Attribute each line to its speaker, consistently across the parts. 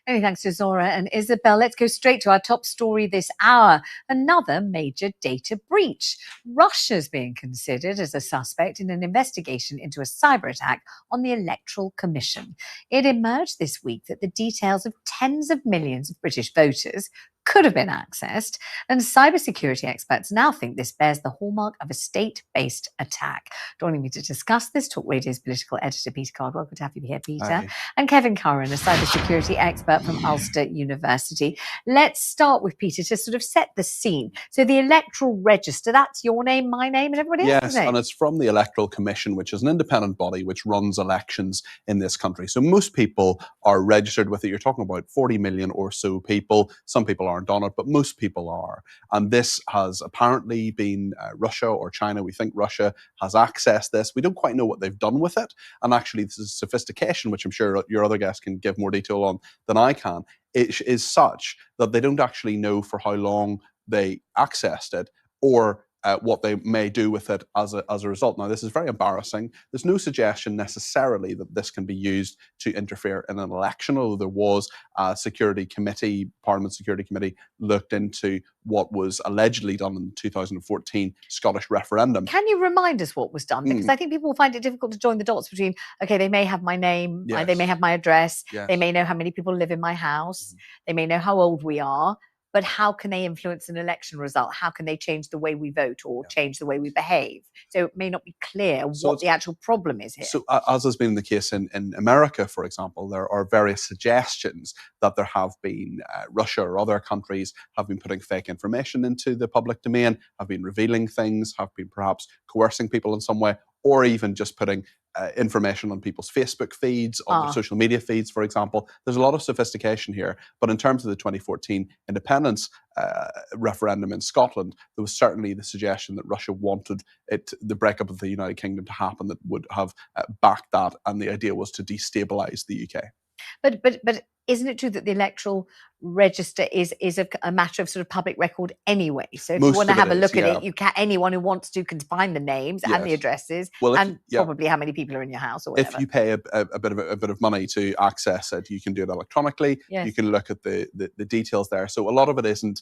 Speaker 1: Many thanks to Zora and Isabel. Let's go straight to our top story this hour. Another major data breach. Russia's being considered as a suspect in an investigation into a cyber attack on the Electoral Commission. It emerged this week that the details of tens of millions of British voters could have been accessed, and cybersecurity experts now think this bears the hallmark of a state-based attack. Joining me to discuss this, Talk Radio's political editor Peter Cardwell. Good to have you here, Peter.
Speaker 2: Hi.
Speaker 1: And Kevin Curran, a cybersecurity expert from Ulster University. Let's start with Peter to sort of set the scene. So the Electoral Register, that's your name, my name, and everybody else's name.
Speaker 2: Yes, and it's from the Electoral Commission, which is an independent body which runs elections in this country. So most people are registered with it. You're talking about 40 million or so people. Some people aren't on it, but most people are. And this has apparently been Russia or China. We think Russia has accessed this. We don't quite know what they've done with it. And actually, this is sophistication, which I'm sure your other guests can give more detail on than I can. It is such that they don't actually know for how long they accessed it or what they may do with it as a result. Now, this is very embarrassing. There's no suggestion necessarily that this can be used to interfere in an election, although there was a security committee, Parliament Security Committee, looked into what was allegedly done in the 2014 Scottish referendum.
Speaker 1: Can you remind us what was done? Because I think people will find it difficult to join the dots between, okay, they may have my name,
Speaker 2: Yes.
Speaker 1: they may have my address,
Speaker 2: Yes.
Speaker 1: they may know how many people live in my house, they may know how old we are, but how can they influence an election result? How can they change the way we vote or change the way we behave? So it may not be clear what the actual problem is here.
Speaker 2: So as has been the case in America, for example, there are various suggestions that there have been Russia or other countries have been putting fake information into the public domain, have been revealing things, have been perhaps coercing people in some way, or even just putting information on people's Facebook feeds, on their social media feeds, for example. There's a lot of sophistication here. But in terms of the 2014 independence referendum in Scotland, there was certainly the suggestion that Russia wanted the breakup of the United Kingdom to happen, that would have backed that. And the idea was to destabilise the UK.
Speaker 1: But isn't it true that the Electoral Register is a matter of sort of public record anyway? So if you want to have a look at it, you can. Anyone who wants to can find the names and the addresses, and probably how many people are in your house or whatever.
Speaker 2: If you pay a bit of money to access it, you can do it electronically.
Speaker 1: Yes.
Speaker 2: You can look at the details there. So a lot of it isn't.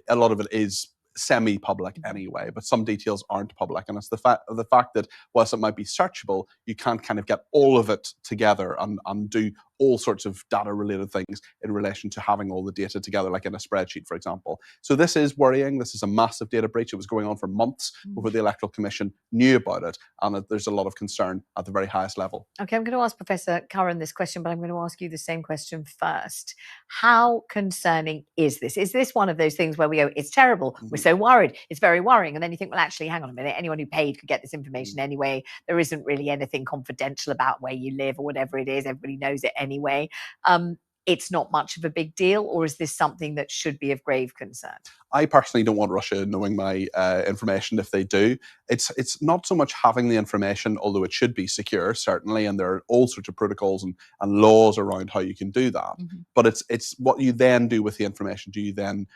Speaker 2: A lot of it is semi-public anyway, but some details aren't public, and it's the fact that whilst it might be searchable, you can't kind of get all of it together and do all sorts of data related things in relation to having all the data together, like in a spreadsheet, for example. So this is worrying. This is a massive data breach. It was going on for months before the Electoral Commission knew about it, and there's a lot of concern at the very highest level. Okay,
Speaker 1: I'm going to ask Professor Curran this question, but I'm going to ask you the same question first. How concerning is this? Is this one of those things where we go, it's terrible, we're so worried, it's very worrying, and then you think, well, actually, hang on a minute, anyone who paid could get this information anyway. There isn't really anything confidential about where you live or whatever it is. Everybody knows it anyway. It's not much of a big deal, or is this something that should be of grave concern?
Speaker 2: I personally don't want Russia knowing my information if they do. It's not so much having the information, although it should be secure, certainly, and there are all sorts of protocols and laws around how you can do that. But it's what you then do with the information. Do you then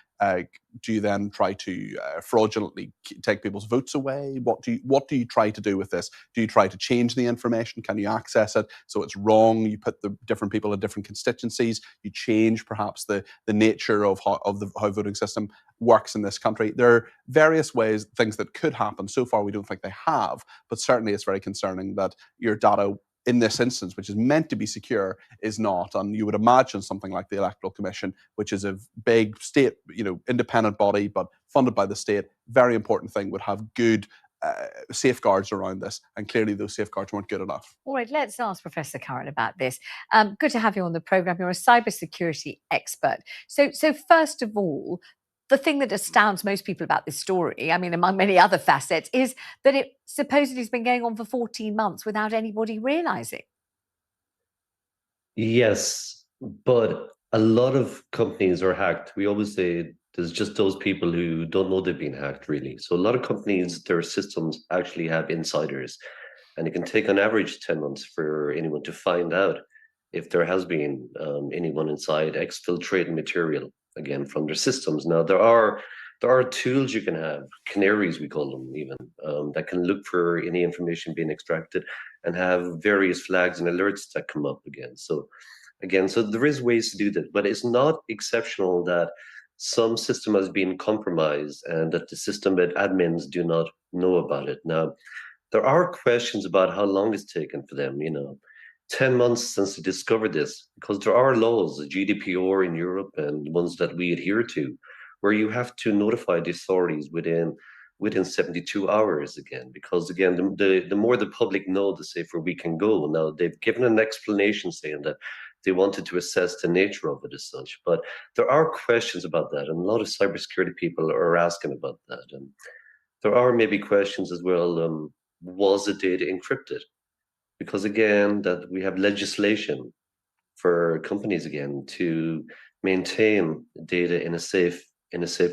Speaker 2: try to fraudulently take people's votes away? What do you try to do with this? Do you try to change the information? Can you access it so it's wrong? You put the different people in different constituencies. You change perhaps the nature of how voting system works in this country. There are various ways, things that could happen. So far, we don't think they have, but certainly it's very concerning that your data in this instance, which is meant to be secure, is not. And you would imagine something like the Electoral Commission, which is a big state, independent body, but funded by the state, very important thing, would have good safeguards around this, and clearly those safeguards weren't good enough.
Speaker 1: All right, let's ask Professor Curran about this. Good to have you on the programme. You're a cybersecurity expert. So first of all, the thing that astounds most people about this story, I mean, among many other facets, is that it supposedly has been going on for 14 months without anybody realising.
Speaker 3: Yes, but a lot of companies are hacked. We always say there's just those people who don't know they've been hacked, really. So a lot of companies, their systems actually have insiders, and it can take on average 10 months for anyone to find out if there has been anyone inside exfiltrating material, again, from their systems. Now, there are there are tools you can have, canaries we call them even, that can look for any information being extracted and have various flags and alerts that come up again. So there is ways to do that, but it's not exceptional that some system has been compromised and that the system admins do not know about it. Now, there are questions about how long it's taken for them, 10 months since they discovered this, because there are laws, the GDPR in Europe and ones that we adhere to, where you have to notify the authorities within 72 hours again, because again, the more the public know, the safer we can go. Now, they've given an explanation saying that they wanted to assess the nature of it as such, but there are questions about that, and a lot of cybersecurity people are asking about that. And there are maybe questions as well, was the data encrypted? Because again, that we have legislation for companies again to maintain data in a safe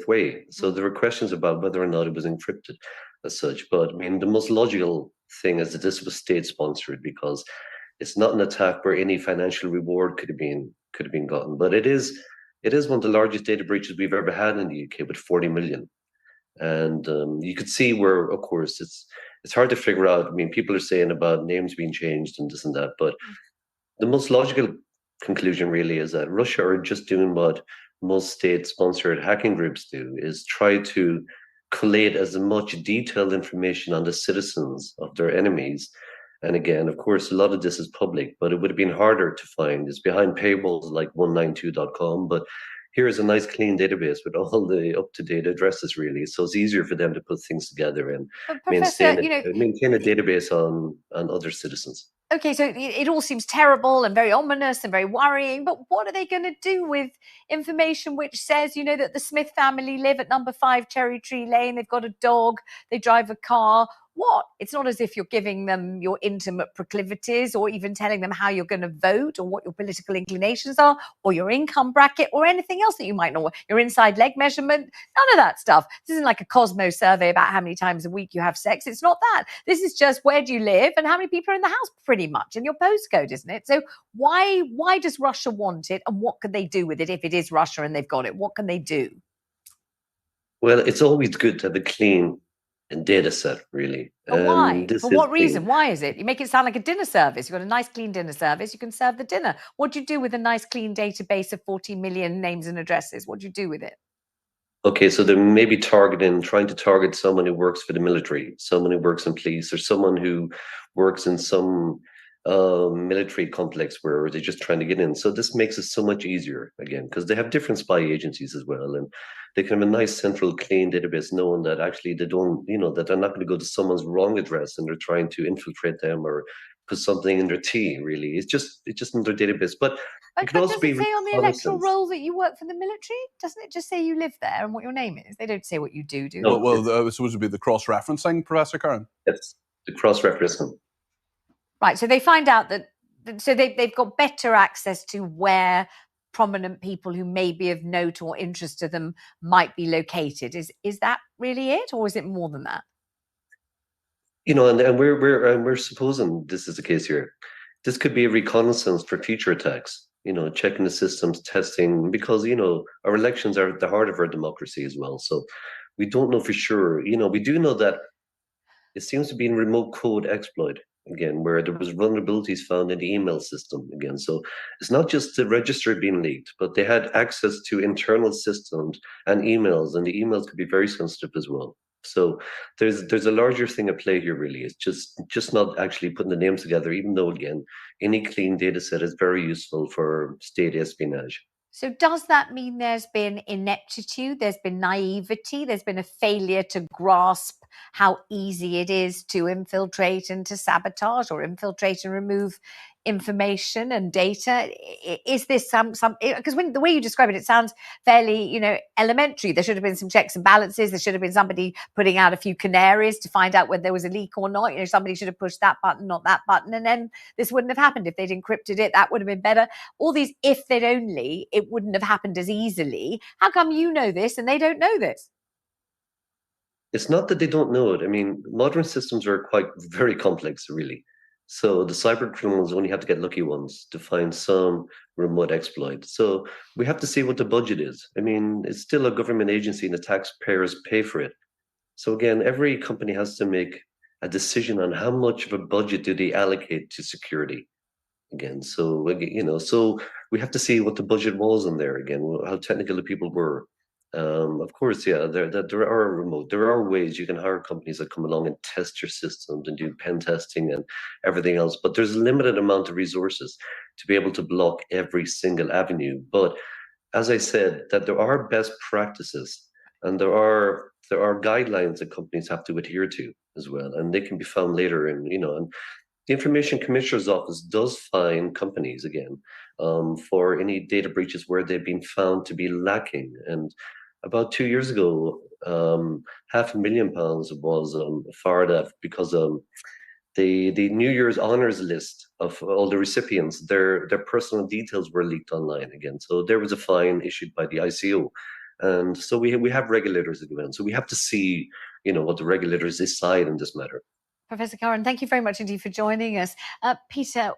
Speaker 3: way. So there were questions about whether or not it was encrypted as such. But I mean, the most logical thing is that this was state sponsored, because it's not an attack where any financial reward could have been gotten. But it is one of the largest data breaches we've ever had in the UK, with 40 million. And you could see where, of course, it's hard to figure out. I mean, people are saying about names being changed and this and that, but the most logical conclusion really is that Russia are just doing what most state-sponsored hacking groups do, is try to collate as much detailed information on the citizens of their enemies. And again, of course, a lot of this is public, but it would have been harder to find. It's behind paywalls like 192.com, but here's a nice clean database with all the up-to-date addresses, really. So it's easier for them to put things together and
Speaker 1: Professor,
Speaker 3: maintain a database on other citizens.
Speaker 1: Okay, so it all seems terrible and very ominous and very worrying, but what are they going to do with information which says, that the Smith family live at number 5 Cherry Tree Lane, they've got a dog, they drive a car? What? It's not as if you're giving them your intimate proclivities or even telling them how you're going to vote or what your political inclinations are or your income bracket or anything else that you might know, your inside leg measurement, none of that stuff. This isn't like a Cosmo survey about how many times a week you have sex. It's not that. This is just where do you live and how many people are in the house, pretty much, and your postcode, isn't it? So why does Russia want it, and what can they do with it if it is Russia and they've got it? What can they do?
Speaker 3: Well, it's always good to have a clean data set, really.
Speaker 1: But why? For what reason? Why is it? You make it sound like a dinner service. You've got a nice clean dinner service. You can serve the dinner. What do you do with a nice clean database of 40 million names and addresses? What do you do with it?
Speaker 3: Okay, so they're maybe trying to target someone who works for the military, someone who works in police, or someone who works in some military complex where they're just trying to get in. So this makes it so much easier, again, because they have different spy agencies as well, and they can have a nice central clean database, knowing that actually they don't, that they're not going to go to someone's wrong address and they're trying to infiltrate them or put something in their tea. Really, it's just in their database. But it can also be
Speaker 1: does it say on the electoral roll that you work for the military? Doesn't it just say you live there and what your name is? They don't say what you do they?
Speaker 2: No, well, it's supposed to be the cross-referencing, Professor Curran.
Speaker 3: Yes, the cross-referencing.
Speaker 1: Right, so they find out that, so they've got better access to where prominent people who may be of note or interest to them might be located. Is that really it, or is it more than that?
Speaker 3: And we're supposing this is the case here. This could be a reconnaissance for future attacks. Checking the systems, testing, because our elections are at the heart of our democracy as well. So we don't know for sure. We do know that it seems to be in remote code exploit again, where there was vulnerabilities found in the email system again. So it's not just the register being leaked, but they had access to internal systems and emails, and the emails could be very sensitive as well. So there's a larger thing at play here, really. It's just not actually putting the names together, even though, again, any clean data set is very useful for state espionage.
Speaker 1: So does that mean there's been ineptitude, there's been naivety, there's been a failure to grasp how easy it is to infiltrate and to sabotage or infiltrate and remove information and data? Is this some because the way you describe it, it sounds fairly, elementary. There should have been some checks and balances. There should have been somebody putting out a few canaries to find out whether there was a leak or not. Somebody should have pushed that button, not that button, and then this wouldn't have happened. If they'd encrypted it, that would have been better. All these if they'd only, it wouldn't have happened as easily. How come you know this and they don't know this?
Speaker 3: It's not that they don't know it. I mean, modern systems are very complex, really. So the cyber criminals only have to get lucky ones to find some remote exploit. So we have to see what the budget is. I mean, it's still a government agency and the taxpayers pay for it. So again, every company has to make a decision on how much of a budget do they allocate to security. Again, so so we have to see what the budget was in there again, how technical the people were. Of course, yeah, there are ways you can hire companies that come along and test your systems and do pen testing and everything else, but there's a limited amount of resources to be able to block every single avenue. But as I said, that there are best practices and there are guidelines that companies have to adhere to as well, and they can be found later in, and the Information Commissioner's Office does fine companies again for any data breaches where they've been found to be lacking. And about 2 years ago, £500,000 was fired up because the New Year's honors list of all the recipients, their personal details were leaked online again. So there was a fine issued by the ICO. And so we have regulators again. So we have to see, what the regulators decide in this matter.
Speaker 1: Professor Curran, thank you very much indeed for joining us. Peter,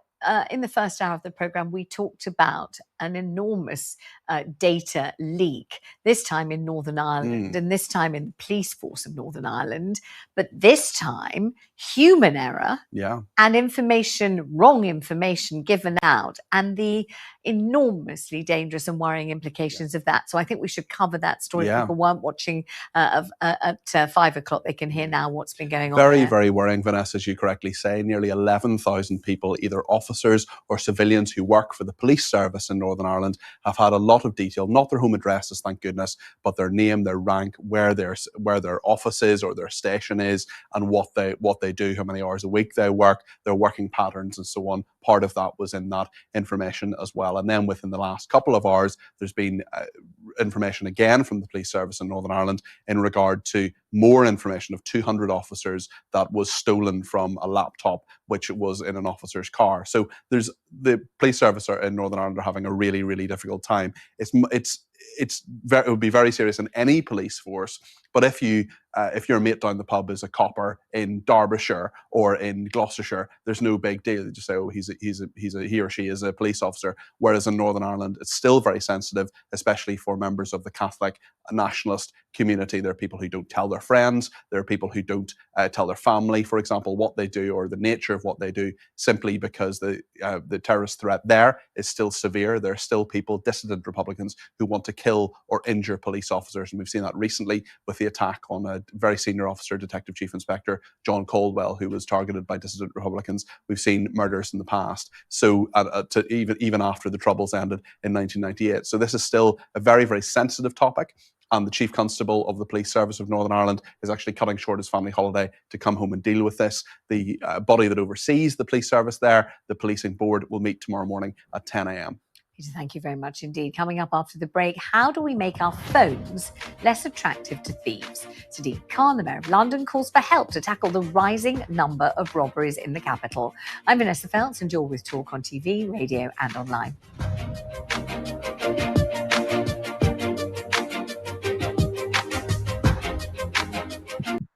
Speaker 1: in the first hour of the programme, we talked about an enormous data leak, this time in Northern Ireland and this time in the police force of Northern Ireland, but this time human error and wrong information given out, and the enormously dangerous and worrying implications of that. So I think we should cover that story. If people weren't watching at 5 o'clock, they can hear now what's been going on.
Speaker 2: Very, very worrying, Vanessa, as you correctly say. Nearly 11,000 people, either officers or civilians who work for the police service in Northern Ireland, have had a lot of detail, not their home addresses, thank goodness, but their name, their rank, where their office is or their station is, and what they do, how many hours a week they work, their working patterns, and so on. Part of that was in that information as well. And then within the last couple of hours, there's been information again from the police service in Northern Ireland in regard to more information of 200 officers that was stolen from a laptop which was in an officer's car. So there's the police service in Northern Ireland are having a really, really difficult time. It would be very serious in any police force. But if your mate down the pub is a copper in Derbyshire or in Gloucestershire, there's no big deal. You just say, oh, he or she is a police officer. Whereas in Northern Ireland, it's still very sensitive, especially for members of the Catholic nationalist community. There are people who don't tell their friends. There are people who don't tell their family, for example, what they do or the nature of what they do, simply because the terrorist threat there is still severe. There are still people, dissident Republicans, who want to kill or injure police officers. And we've seen that recently with the attack on a very senior officer, Detective Chief Inspector John Caldwell, who was targeted by dissident Republicans. We've seen murders in the past, so even after the Troubles ended in 1998. So this is still a very, very sensitive topic. And the Chief Constable of the Police Service of Northern Ireland is actually cutting short his family holiday to come home and deal with this. The body that oversees the police service there, the Policing Board, will meet tomorrow morning at 10 a.m.
Speaker 1: Peter, thank you very much indeed. Coming up after the break, how do we make our phones less attractive to thieves? Sadiq Khan, the Mayor of London, calls for help to tackle the rising number of robberies in the capital. I'm Vanessa Feltz, and you're with Talk on TV, radio and online.